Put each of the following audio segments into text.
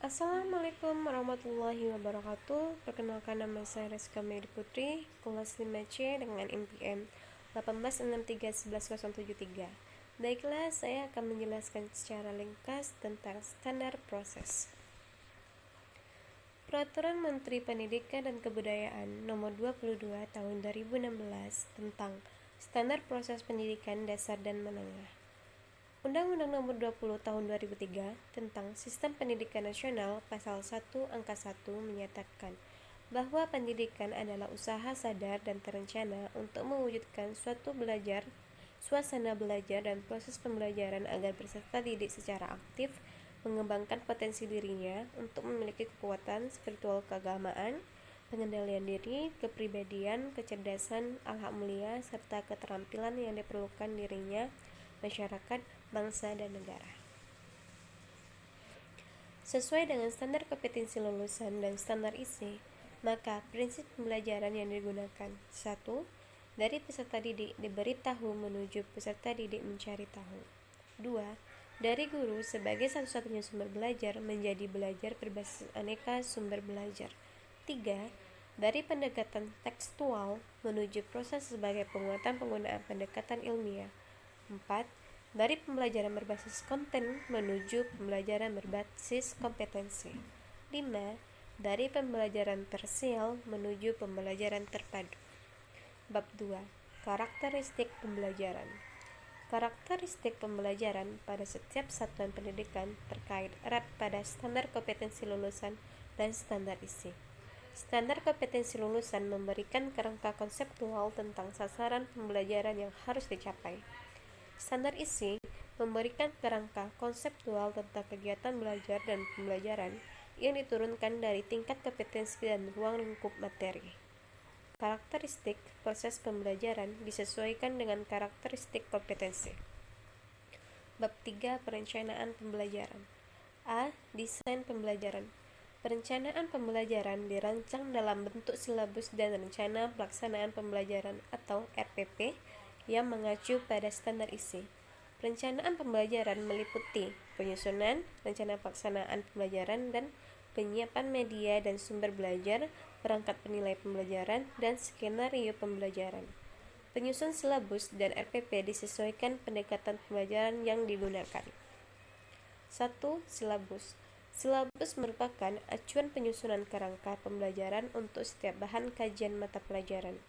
Assalamualaikum warahmatullahi wabarakatuh. Perkenalkan, nama saya Rizka Mary Putri, kelas 5C dengan NPM 18631173. Baiklah, saya akan menjelaskan secara ringkas tentang standar proses. Peraturan Menteri Pendidikan dan Kebudayaan Nomor 22 Tahun 2016 tentang Standar Proses Pendidikan Dasar dan Menengah. Undang-Undang Nomor 20 Tahun 2003 tentang Sistem Pendidikan Nasional Pasal 1 Angka 1 menyatakan bahwa pendidikan adalah usaha sadar dan terencana untuk mewujudkan suasana belajar dan proses pembelajaran agar peserta didik secara aktif mengembangkan potensi dirinya untuk memiliki kekuatan spiritual keagamaan, pengendalian diri, kepribadian, kecerdasan, akhlak mulia, serta keterampilan yang diperlukan dirinya, masyarakat, bangsa, dan negara. Sesuai dengan standar kompetensi lulusan dan standar isi, maka prinsip pembelajaran yang digunakan 1. Dari peserta didik diberi tahu menuju peserta didik mencari tahu. 2. Dari guru sebagai satu-satunya sumber belajar menjadi belajar berbasis aneka sumber belajar. 3. Dari pendekatan tekstual menuju proses sebagai penguatan penggunaan pendekatan ilmiah. 4. Dari pembelajaran berbasis konten menuju pembelajaran berbasis kompetensi. 5. Dari pembelajaran tersial menuju pembelajaran terpadu. Bab 2. Karakteristik pembelajaran. Karakteristik pembelajaran pada setiap satuan pendidikan terkait erat pada standar kompetensi lulusan dan standar isi. Standar kompetensi lulusan memberikan kerangka konseptual tentang sasaran pembelajaran yang harus dicapai. Standar isi memberikan kerangka konseptual tentang kegiatan belajar dan pembelajaran yang diturunkan dari tingkat kompetensi dan ruang lingkup materi. Karakteristik proses pembelajaran disesuaikan dengan karakteristik kompetensi. Bab 3. Perencanaan pembelajaran. A. Desain pembelajaran. Perencanaan pembelajaran dirancang dalam bentuk silabus dan rencana pelaksanaan pembelajaran atau RPP yang mengacu pada standar isi. Perencanaan pembelajaran meliputi penyusunan, rencana pelaksanaan pembelajaran, dan penyiapan media dan sumber belajar, perangkat penilai pembelajaran, dan skenario pembelajaran. Penyusun silabus dan RPP disesuaikan pendekatan pembelajaran yang digunakan. 1. Silabus. Silabus merupakan acuan penyusunan kerangka pembelajaran untuk setiap bahan kajian mata pelajaran.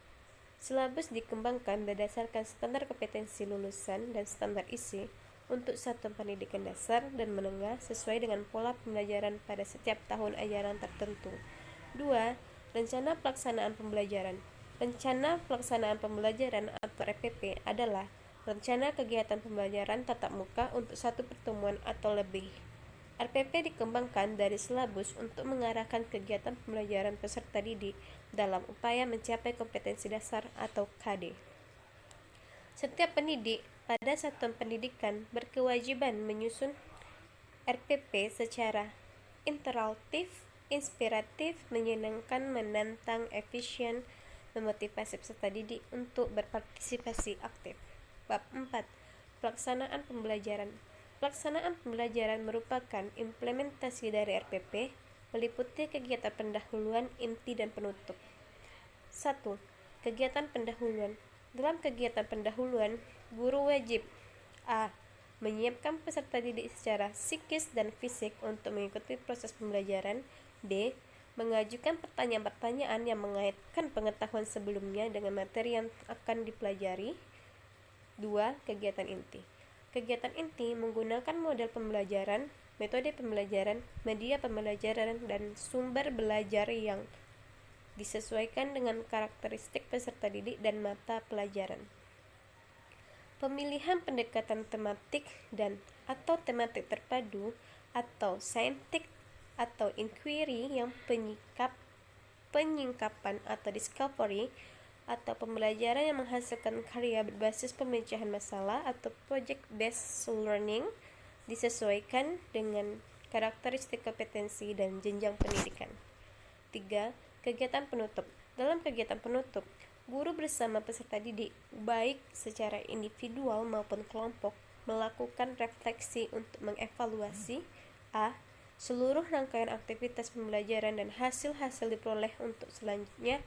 Silabus dikembangkan berdasarkan standar kompetensi lulusan dan standar isi untuk satuan pendidikan dasar dan menengah sesuai dengan pola pembelajaran pada setiap tahun ajaran tertentu. 2. Rencana pelaksanaan pembelajaran. Rencana pelaksanaan pembelajaran atau RPP adalah rencana kegiatan pembelajaran tatap muka untuk satu pertemuan atau lebih. RPP dikembangkan dari silabus untuk mengarahkan kegiatan pembelajaran peserta didik dalam upaya mencapai kompetensi dasar atau KD. Setiap pendidik pada satuan pendidikan berkewajiban menyusun RPP secara interaktif, inspiratif, menyenangkan, menantang, efisien, memotivasi peserta didik untuk berpartisipasi aktif. Bab 4. Pelaksanaan pembelajaran. Pelaksanaan pembelajaran merupakan implementasi dari RPP, meliputi kegiatan pendahuluan, inti, dan penutup. 1. Kegiatan pendahuluan. Dalam kegiatan pendahuluan, guru wajib A. Menyiapkan peserta didik secara psikis dan fisik untuk mengikuti proses pembelajaran. B. Mengajukan pertanyaan-pertanyaan yang mengaitkan pengetahuan sebelumnya dengan materi yang akan dipelajari. 2. Kegiatan inti. Kegiatan inti menggunakan model pembelajaran, metode pembelajaran, media pembelajaran, dan sumber belajar yang disesuaikan dengan karakteristik peserta didik dan mata pelajaran. Pemilihan pendekatan tematik dan atau tematik terpadu atau scientific atau inquiry yang penyingkapan atau discovery atau pembelajaran yang menghasilkan karya berbasis pemecahan masalah atau project based learning disesuaikan dengan karakteristik kompetensi dan jenjang pendidikan. 3. Kegiatan penutup. Dalam kegiatan penutup, guru bersama peserta didik, baik secara individual maupun kelompok, melakukan refleksi untuk mengevaluasi A. Seluruh rangkaian aktivitas pembelajaran dan hasil-hasil diperoleh untuk selanjutnya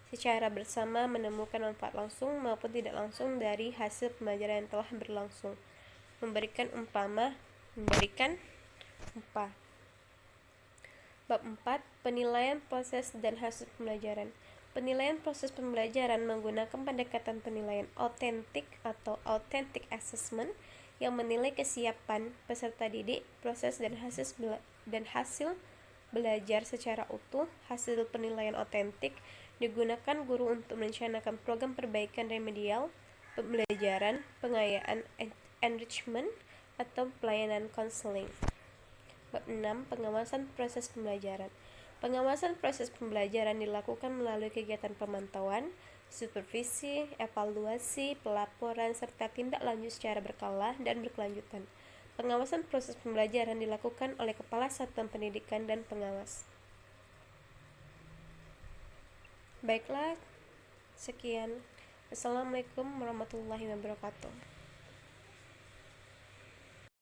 secara bersama menemukan manfaat langsung maupun tidak langsung dari hasil pembelajaran yang telah berlangsung. Memberikan umpah. Bab 4. Penilaian proses dan hasil pembelajaran. Penilaian proses pembelajaran menggunakan pendekatan penilaian autentik atau authentic assessment yang menilai kesiapan peserta didik, proses dan hasil belajar secara utuh. Hasil penilaian autentik digunakan guru untuk merencanakan program perbaikan remedial, pembelajaran, pengayaan, enrichment, atau pelayanan konseling. Bab 6. Pengawasan proses pembelajaran. Pengawasan proses pembelajaran dilakukan melalui kegiatan pemantauan, supervisi, evaluasi, pelaporan, serta tindak lanjut secara berkala dan berkelanjutan. Pengawasan proses pembelajaran dilakukan oleh Kepala Satuan Pendidikan dan pengawas. Baiklah, sekian. Assalamualaikum warahmatullahi wabarakatuh.